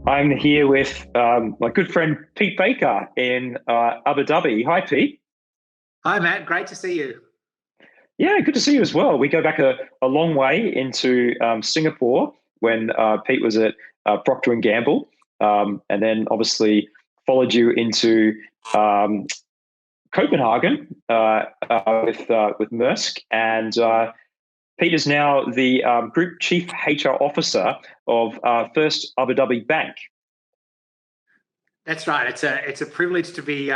I'm here with my good friend Pete Baker in Abu Dhabi. Hi, Pete. Hi, Matt. Great to see you. Yeah, good to see you as well. We go back a long way into Singapore when Pete was at Procter and Gamble, and then obviously followed you into um, Copenhagen with Maersk, and Pete is now the Group Chief HR Officer of First Abu Dhabi Bank. That's right. It's a privilege to be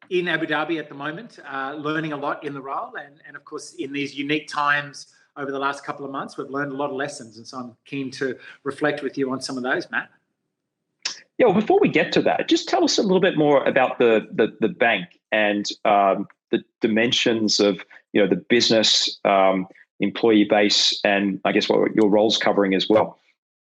in Abu Dhabi at the moment, learning a lot in the role, and of course in these unique times over the last couple of months, we've learned a lot of lessons, and so I'm keen to reflect with you on some of those, Matt. Yeah, well, before we get to that, just tell us a little bit more about the bank and the dimensions of the business, employee base, and I guess what your role's covering as well.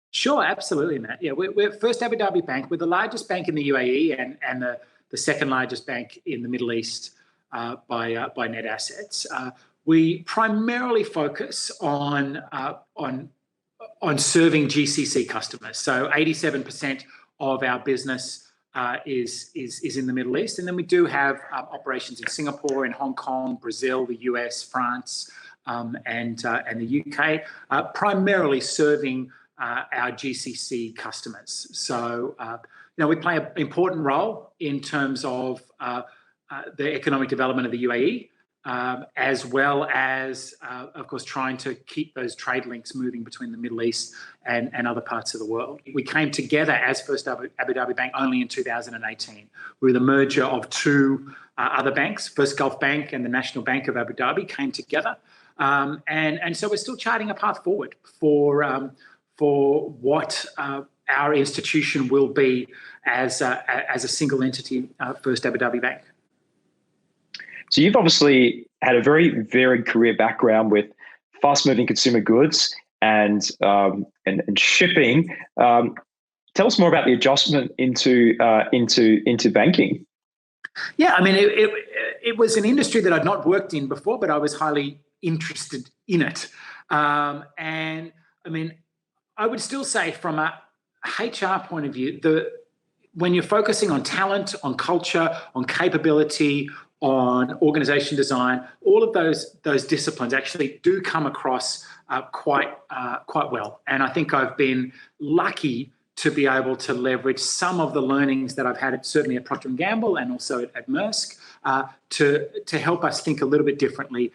Sure, absolutely, Matt. Yeah, we're First Abu Dhabi Bank. We're the largest bank in the UAE and the second largest bank in the Middle East by net assets. We primarily focus on serving GCC customers. So 87% of our business is in the Middle East, and then we do have operations in Singapore, in Hong Kong, Brazil, the US, France, and the UK, primarily serving our GCC customers. So, we play an important role in terms of the economic development of the UAE, as well as, of course, trying to keep those trade links moving between the Middle East and other parts of the world. We came together as First Abu Dhabi Bank only in 2018. We were the merger of two other banks, First Gulf Bank and the National Bank of Abu Dhabi came together. And so we're still charting a path forward for what our institution will be as a single entity, First Abu Dhabi Bank. So you've obviously had a very varied career background with fast-moving consumer goods and shipping. Tell us more about the adjustment into banking. Yeah, I mean, it was an industry that I'd not worked in before, but I was highly interested in it. And I mean, I would still say from a HR point of view, when you're focusing on talent, on culture, on capability, on organization design, all of those disciplines actually do come across quite well. And I think I've been lucky to be able to leverage some of the learnings that I've had certainly at Procter and Gamble and also at Maersk to help us think a little bit differently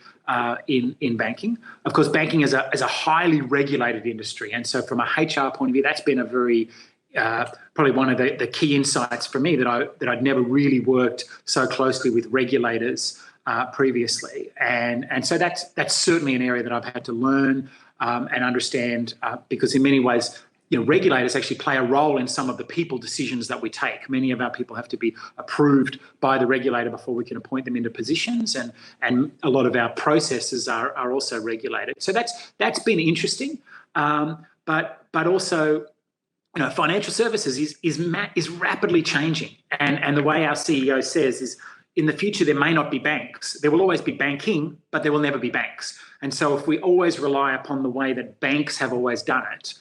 in banking. Of course, banking is a highly regulated industry, and so from a HR point of view, that's been a very probably one of the key insights for me that I'd never really worked so closely with regulators previously, and so that's certainly an area that I've had to learn and understand because in many ways, regulators actually play a role in some of the people decisions that we take. Many of our people have to be approved by the regulator before we can appoint them into positions, and a lot of our processes are also regulated. So that's been interesting, but also, financial services is rapidly changing, and the way our CEO says is, in the future there may not be banks. There will always be banking, but there will never be banks. And so if we always rely upon the way that banks have always done it,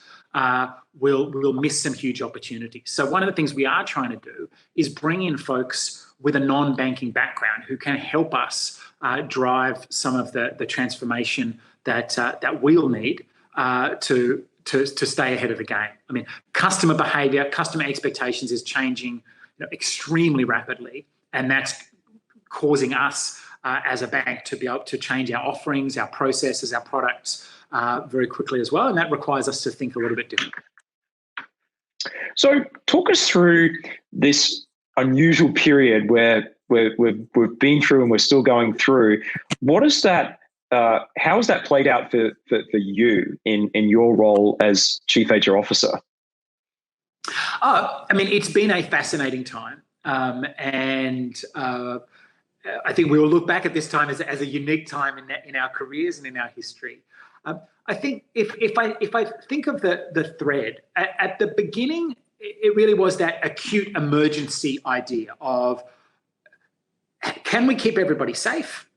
we'll miss some huge opportunities. So one of the things we are trying to do is bring in folks with a non-banking background who can help us drive some of the transformation that we'll need to stay ahead of the game. I mean, customer behavior, customer expectations is changing extremely rapidly, and that's causing us as a bank to be able to change our offerings, our processes, our products very quickly as well, and that requires us to think a little bit different. So talk us through this unusual period where we've been through and we're still going through. What is that? How has that played out for you in your role as Chief HR Officer? I mean, it's been a fascinating time, and I think we will look back at this time as a unique time in our careers and in our history. I think if I think of the thread at the beginning, it really was that acute emergency idea of, can we keep everybody safe?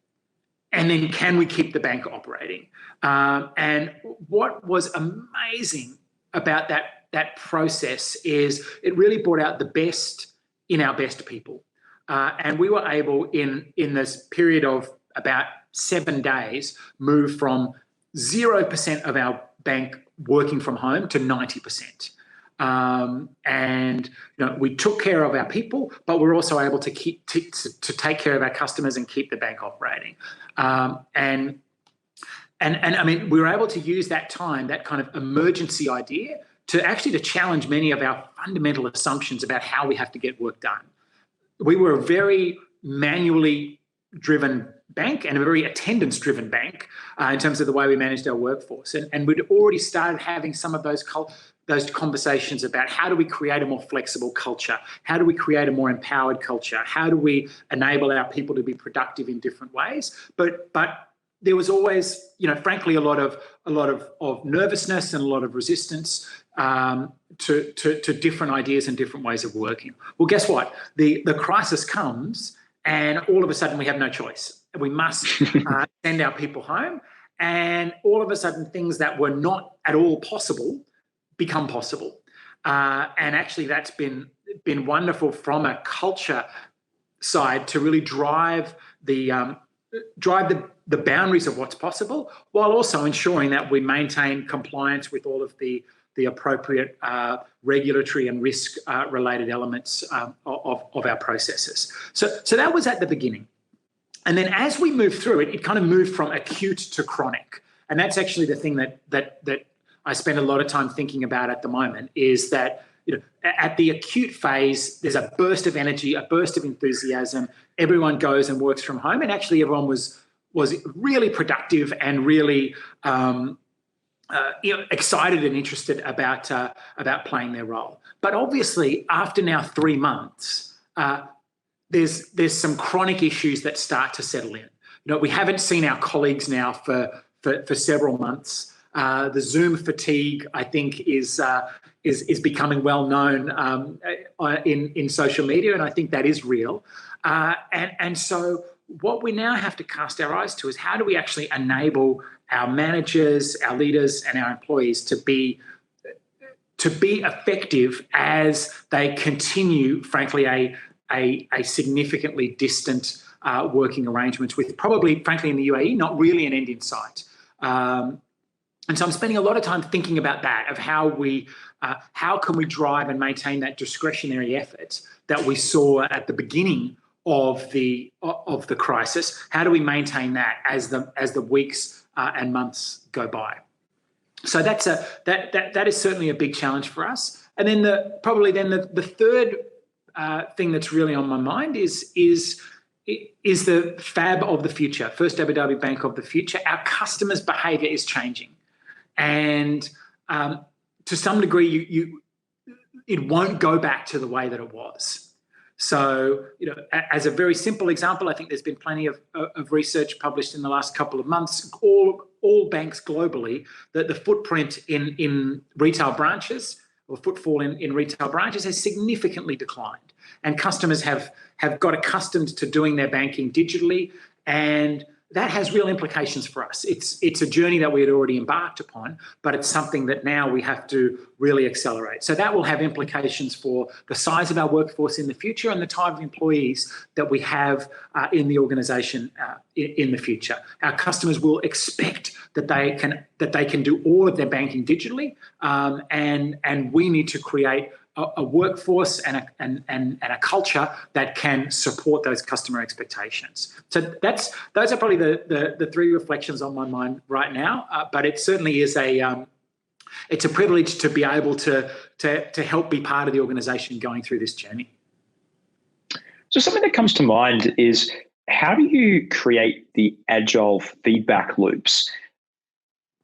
And then can we keep the bank operating? And what was amazing about that that process is it really brought out the best in our best people. And we were able in this period of about 7 days move from 0% of our bank working from home to 90%. And we took care of our people, but we're also able to take care of our customers and keep the bank operating. And I mean, we were able to use that time, that kind of emergency idea, to challenge many of our fundamental assumptions about how we have to get work done. We were a very manually driven bank and a very attendance-driven bank in terms of the way we managed our workforce. And we'd already started having some of those conversations about how do we create a more flexible culture? How do we create a more empowered culture? How do we enable our people to be productive in different ways? But there was always, frankly, a lot of nervousness and a lot of resistance to different ideas and different ways of working. Well, guess what? The crisis comes, and all of a sudden we have no choice. We must send our people home, and all of a sudden things that were not at all possible become possible. And actually that's been wonderful from a culture side to really drive the boundaries of what's possible, while also ensuring that we maintain compliance with all of the appropriate regulatory and risk related elements of our processes. So that was at the beginning. And then as we moved through it, it kind of moved from acute to chronic. And that's actually the thing that I spend a lot of time thinking about at the moment, is that at the acute phase, there's a burst of energy, a burst of enthusiasm. Everyone goes and works from home, and actually everyone was really productive and really excited and interested about playing their role. But obviously, after now 3 months, there's some chronic issues that start to settle in. We haven't seen our colleagues now for several months. The Zoom fatigue, I think, is becoming well known in social media, and I think that is real. And so what we now have to cast our eyes to is how do we actually enable our managers, our leaders, and our employees to be effective as they continue, frankly, a significantly distant working arrangements with probably, frankly, in the UAE, not really an end in sight. And so I'm spending a lot of time thinking about that, of how can we drive and maintain that discretionary effort that we saw at the beginning of the crisis. How do we maintain that as the weeks and months go by? So that is certainly a big challenge for us. And then the third thing that's really on my mind is the FAB of the future, First Abu Dhabi Bank of the future. Our customers' behaviour is changing, and to some degree, it won't go back to the way that it was. So, as a very simple example, I think there's been plenty of research published in the last couple of months. All banks globally, that the footprint in retail branches, or footfall in retail branches, has significantly declined, and customers have got accustomed to doing their banking digitally, and that has real implications for us. It's a journey that we had already embarked upon, but it's something that now we have to really accelerate. So that will have implications for the size of our workforce in the future and the type of employees that we have in the organisation in the future. Our customers will expect that they can do all of their banking digitally, and we need to create a workforce and a culture that can support those customer expectations. So those are probably the three reflections on my mind right now. But it certainly is it's a privilege to be able to help be part of the organisation going through this journey. So something that comes to mind is, how do you create the agile feedback loops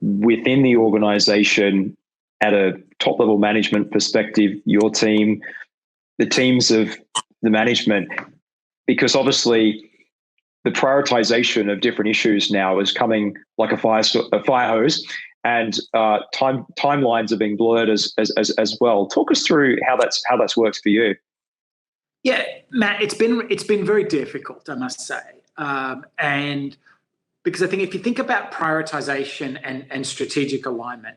within the organisation at a top-level management perspective, your team, the teams of the management? Because obviously the prioritization of different issues now is coming like a fire hose, and timelines are being blurred as well. Talk us through how that's worked for you. Yeah, Matt, it's been very difficult, I must say, and because I think if you think about prioritization and strategic alignment,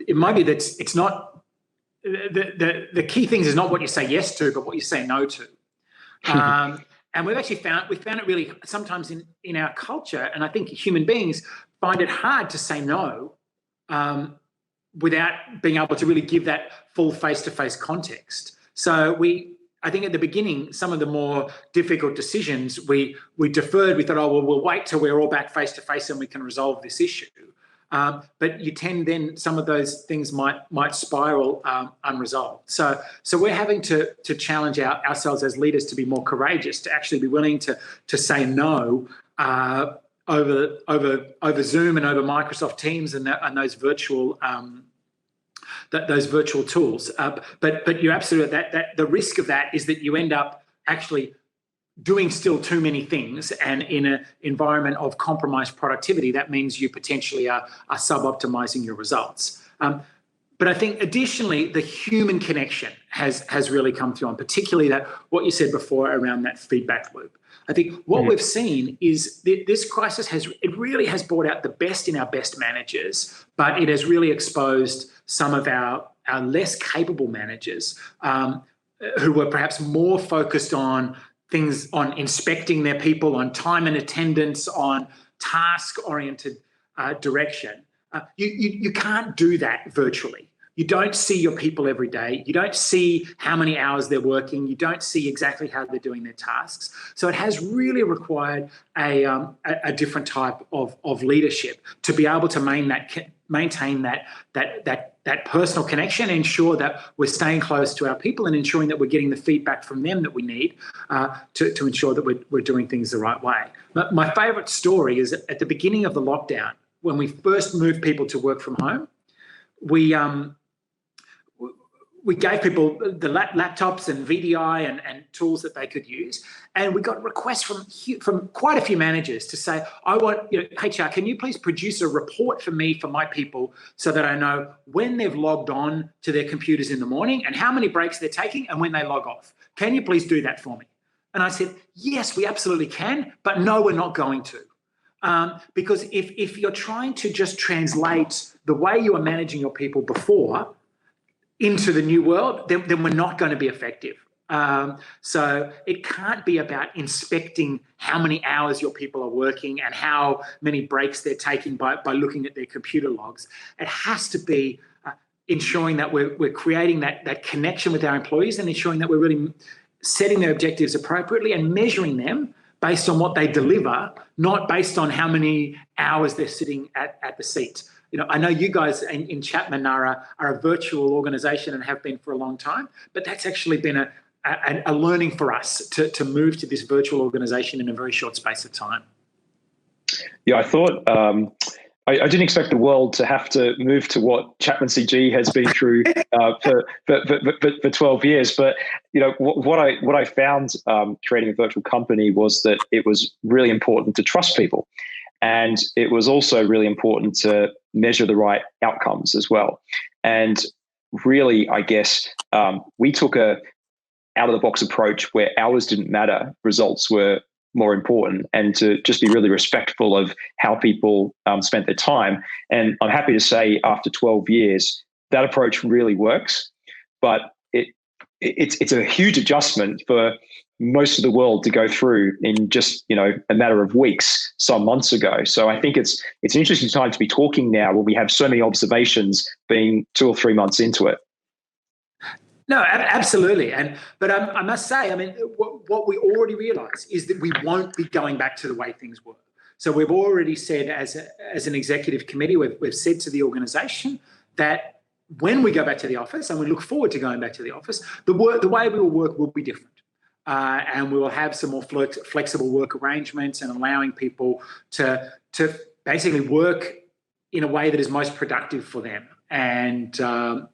it might be that it's not the key things is not what you say yes to, but what you say no to. And we've actually found it really sometimes in our culture, and I think human beings find it hard to say no without being able to really give that full face-to-face context. So I think at the beginning, some of the more difficult decisions we deferred. We thought, oh, well, we'll wait till we're all back face-to-face and we can resolve this issue. But you tend then some of those things might spiral unresolved. So we're having to challenge ourselves as leaders to be more courageous, to actually be willing to say no over Zoom and over Microsoft Teams and those virtual those virtual tools. But you're absolutely that the risk of that is that you end up actually doing still too many things, and in an environment of compromised productivity, that means you potentially are sub-optimizing your results. But I think additionally, the human connection has really come through, and particularly that what you said before around that feedback loop. I think what we've seen is this crisis really has brought out the best in our best managers, but it has really exposed some of our less capable managers who were perhaps more focused on things, on inspecting their people, on time and attendance, on task-oriented direction. You can't do that virtually. You don't see your people every day. You don't see how many hours they're working. You don't see exactly how they're doing their tasks. So it has really required a different type of leadership to be able to maintain that personal connection, ensure that we're staying close to our people and ensuring that we're getting the feedback from them that we need to ensure that we're doing things the right way. But my favourite story is at the beginning of the lockdown, when we first moved people to work from home, we gave people the laptops and VDI and tools that they could use. And we got requests from quite a few managers to say, I want, HR, can you please produce a report for me, for my people, so that I know when they've logged on to their computers in the morning and how many breaks they're taking and when they log off. Can you please do that for me? And I said, yes, we absolutely can, but no, we're not going to. Because if you're trying to just translate the way you were managing your people before into the new world, then we're not going to be effective. So it can't be about inspecting how many hours your people are working and how many breaks they're taking by looking at their computer logs. It has to be ensuring that we're creating that connection with our employees and ensuring that we're really setting their objectives appropriately and measuring them based on what they deliver, not based on how many hours they're sitting at the seat. I know you guys in Chapman are a virtual organisation and have been for a long time, but that's actually been a learning for us to move to this virtual organisation in a very short space of time. Yeah, I thought I didn't expect the world to have to move to what Chapman CG has been through for 12 years. But what I found creating a virtual company was that it was really important to trust people. And it was also really important to measure the right outcomes as well. And really, I guess, we took a out-of-the-box approach where hours didn't matter, results were more important, and to just be really respectful of how people spent their time. And I'm happy to say after 12 years, that approach really works. But it's a huge adjustment for most of the world to go through in just a matter of weeks some months ago. So I think it's an interesting time to be talking now when we have so many observations being 2 or 3 months into it. No, absolutely. But I must say, what we already realise is that we won't be going back to the way things were. So we've already said as an executive committee, we've said to the organisation that when we go back to the office, and we look forward to going back to the office, the way we will work will be different. And we will have some more flexible work arrangements and allowing people to basically work in a way that is most productive for them. And so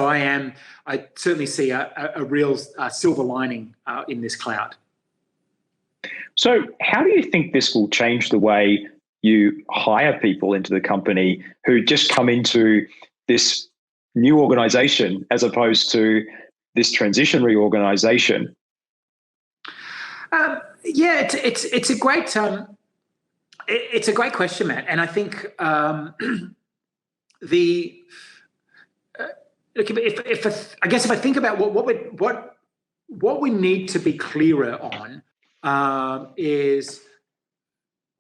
I certainly see a real silver lining in this cloud. So how do you think this will change the way you hire people into the company who just come into this new organization as opposed to this transitionary organization? Yeah, it's a great question, Matt. And I think look, I guess if I think about what we need to be clearer on is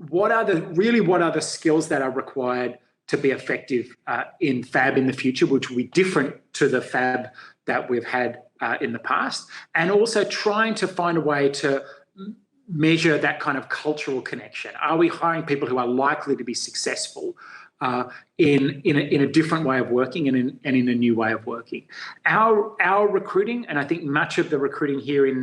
what are the skills that are required to be effective in FAB in the future, which will be different to the FAB that we've had in the past, and also trying to find a way to measure that kind of cultural connection. Are we hiring people who are likely to be successful in a different way of working and in a new way of working? Our recruiting, and I think much of the recruiting here in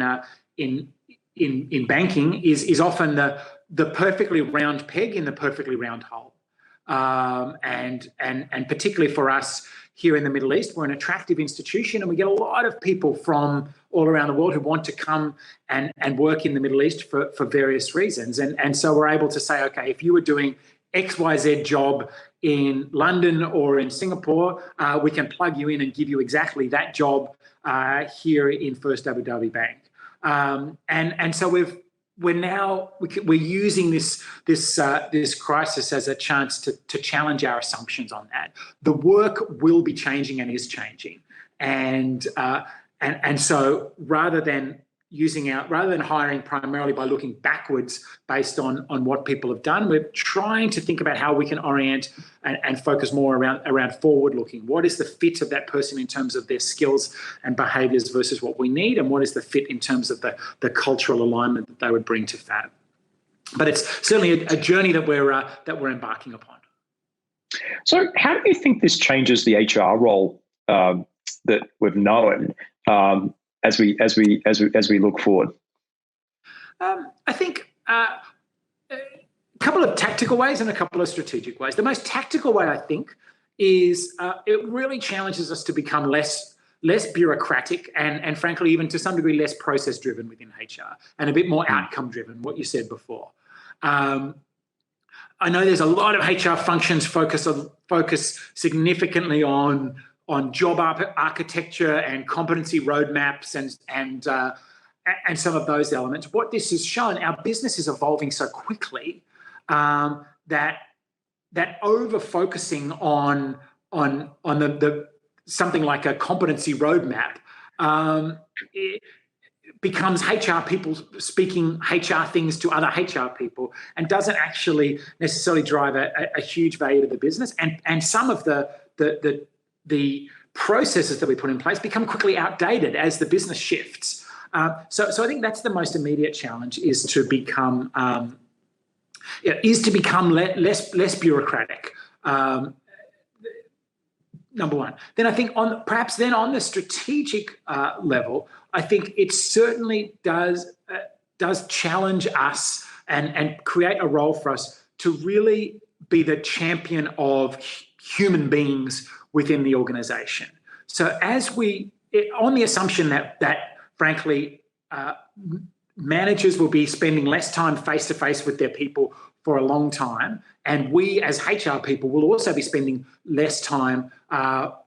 banking is often the perfectly round peg in the perfectly round hole. And particularly for us here in the Middle East, we're an attractive institution, and we get a lot of people from all around the world who want to come and work in the Middle East for various reasons. And so we're able to say, okay, if you were doing XYZ job in London or in Singapore, we can plug you in and give you exactly that job here in First Abu Dhabi Bank. And so we're using this crisis as a chance to challenge our assumptions on that. The work will be changing and is changing, and so rather than hiring primarily by looking backwards based on what people have done, we're trying to think about how we can orient and focus more around forward looking. What is the fit of that person in terms of their skills and behaviours versus what we need, and what is the fit in terms of the cultural alignment that they would bring to FAB? But it's certainly a journey that we're embarking upon. So, how do you think this changes the HR role that we've known as we look forward? I think a couple of tactical ways and a couple of strategic ways. The most tactical way, I think, is it really challenges us to become less bureaucratic and frankly, even to some degree, less process driven within HR and a bit more outcome driven, what you said before. I know there's a lot of HR functions focus significantly on job architecture and competency roadmaps and some of those elements. What this has shown, our business is evolving so quickly that over focusing on the something like a competency roadmap it becomes HR people speaking HR things to other HR people and doesn't actually necessarily drive a huge value to the business. And some of the processes that we put in place become quickly outdated as the business shifts. So I think that's the most immediate challenge, is to become less bureaucratic. Number one. Then I think on the strategic level, I think it certainly does challenge us and create a role for us to really be the champion of human beings within the organisation. So on the assumption that frankly, managers will be spending less time face-to-face with their people for a long time, and we as HR people will also be spending less time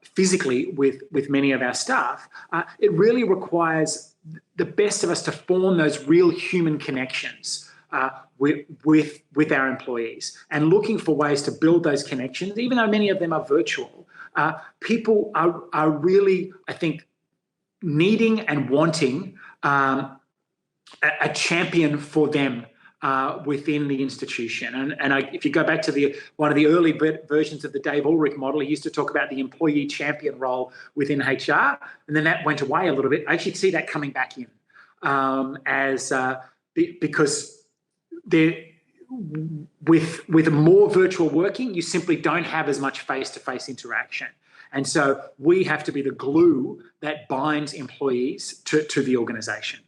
physically with many of our staff, it really requires the best of us to form those real human connections with our employees, and looking for ways to build those connections, even though many of them are virtual. People are really, I think, needing and wanting a champion for them within the institution. And if you go back to one of the early versions of the Dave Ulrich model, he used to talk about the employee champion role within HR, and then that went away a little bit. I actually see that coming back in because with more virtual working, you simply don't have as much face-to-face interaction. And so we have to be the glue that binds employees to the organisation.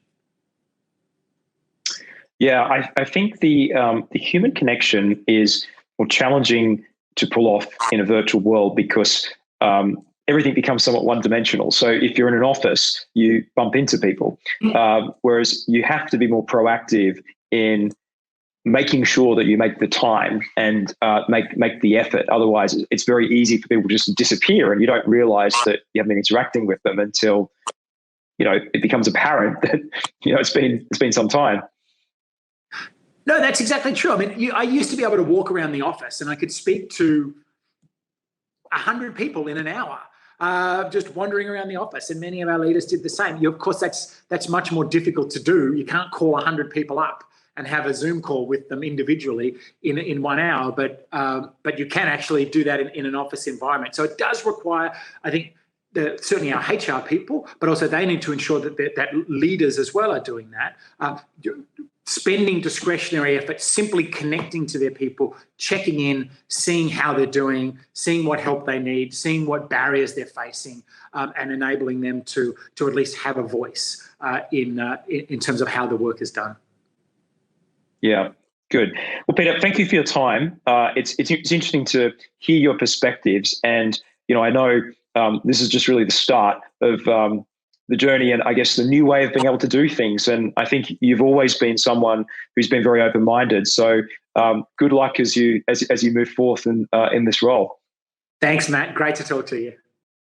Yeah, I think the human connection is more challenging to pull off in a virtual world because everything becomes somewhat one-dimensional. So if you're in an office, you bump into people, whereas you have to be more proactive in making sure that you make the time and make the effort. Otherwise, it's very easy for people just to disappear, and you don't realise that you haven't been interacting with them until it becomes apparent that it's been some time. No, that's exactly true. I mean, I used to be able to walk around the office and I could speak to 100 people in an hour. just wandering around the office, and many of our leaders did the same. Of course, that's much more difficult to do. You can't call 100 people up and have a Zoom call with them individually in 1 hour, but you can actually do that in an office environment. So it does require, I think, certainly our HR people, but also they need to ensure that leaders as well are doing that. Spending discretionary effort, simply connecting to their people, checking in, seeing how they're doing, seeing what help they need, seeing what barriers they're facing, and enabling them to at least have a voice in terms of how the work is done. Yeah, good. Well, Peter, thank you for your time. It's interesting to hear your perspectives, and I know this is just really the start of the journey, and I guess the new way of being able to do things. And I think you've always been someone who's been very open-minded. So good luck as you move forth in this role. Thanks, Matt. Great to talk to you.